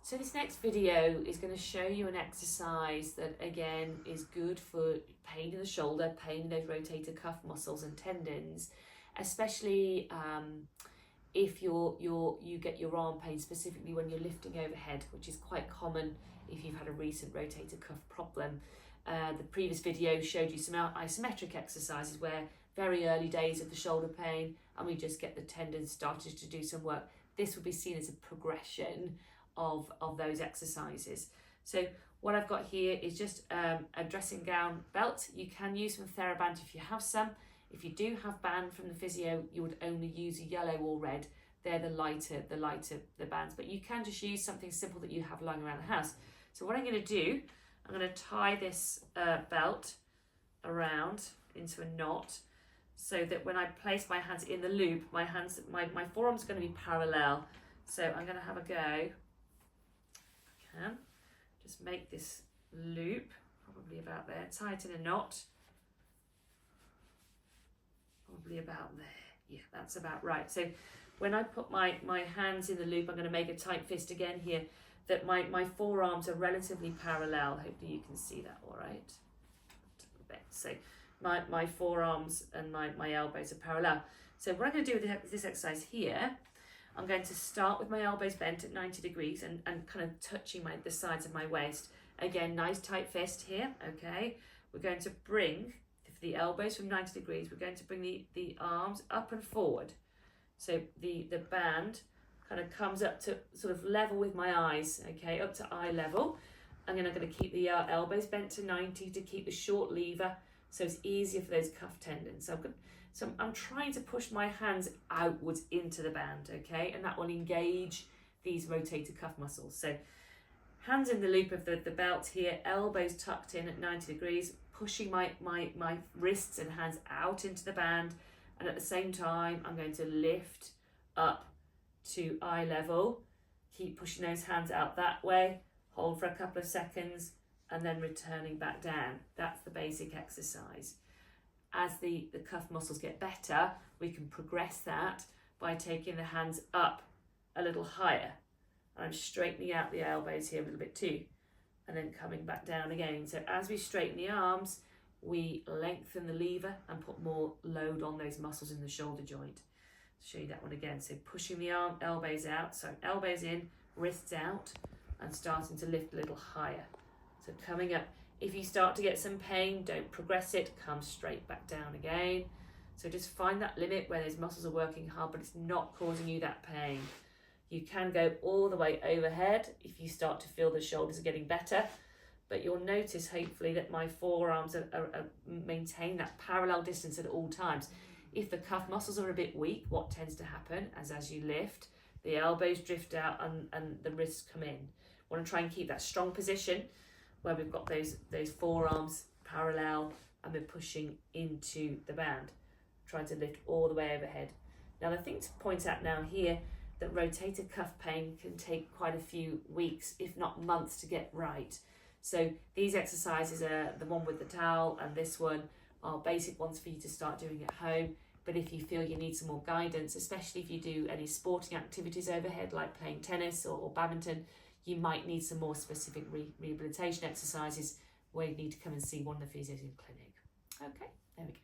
So this next video is going to show you an exercise that again is good for pain in the shoulder, pain in those rotator cuff muscles and tendons, especially if you get your arm pain, specifically when you're lifting overhead, which is quite common if you've had a recent rotator cuff problem. The previous video showed you some isometric exercises where very early days of the shoulder pain and we just get the tendons started to do some work. This would be seen as a progression of those exercises. So what I've got here is just a dressing gown belt. You can use some TheraBand if you have some. If you do have band from the physio, you would only use a yellow or red. They're the lighter the bands, but you can just use something simple that you have lying around the house. So what I'm going to do, I'm going to tie this belt around into a knot so that when I place my hands in the loop, my forearm's going to be parallel. So I'm going to have a go. Can just make this loop probably about there, tie it in a knot, probably about there. Yeah, that's about right. So when I put my hands in the loop, I'm going to make a tight fist again here, that my forearms are relatively parallel. Hopefully you can see that all right. So my forearms and my elbows are parallel. So what I'm going to do with this exercise here, I'm going to start with my elbows bent at 90 degrees and kind of touching the sides of my waist. Again, nice tight fist here, okay? We're going to bring the elbows from 90 degrees. We're going to bring the arms up and forward. So the band kind of comes up to sort of level with my eyes, okay? Up to eye level. And then I'm going to keep the elbows bent to 90 to keep the short lever so it's easier for those cuff tendons. So I'm trying to push my hands outwards into the band, okay? And that will engage these rotator cuff muscles. So hands in the loop of the belt here, elbows tucked in at 90 degrees, pushing my wrists and hands out into the band. And at the same time, I'm going to lift up to eye level. Keep pushing those hands out that way. Hold for a couple of seconds and then returning back down. That's the basic exercise. As the cuff muscles get better, we can progress that by taking the hands up a little higher. And I'm straightening out the elbows here a little bit too, and then coming back down again. So as we straighten the arms, we lengthen the lever and put more load on those muscles in the shoulder joint. I'll show you that one again. So pushing the elbows out, so elbows in, wrists out, and starting to lift a little higher. So coming up. If you start to get some pain, don't progress it, come straight back down again. So just find that limit where those muscles are working hard, but it's not causing you that pain. You can go all the way overhead if you start to feel the shoulders are getting better, but you'll notice hopefully that my forearms are maintain that parallel distance at all times. If the cuff muscles are a bit weak, what tends to happen as you lift, the elbows drift out and the wrists come in. Want to try and keep that strong position where we've got those forearms parallel and we're pushing into the band, trying to lift all the way overhead. Now the thing to point out now here, that rotator cuff pain can take quite a few weeks, if not months, to get right. So these exercises are the one with the towel and this one are basic ones for you to start doing at home. But if you feel you need some more guidance, especially if you do any sporting activities overhead like playing tennis or badminton, you might need some more specific rehabilitation exercises where you need to come and see one of the physios in clinic. Okay, there we go.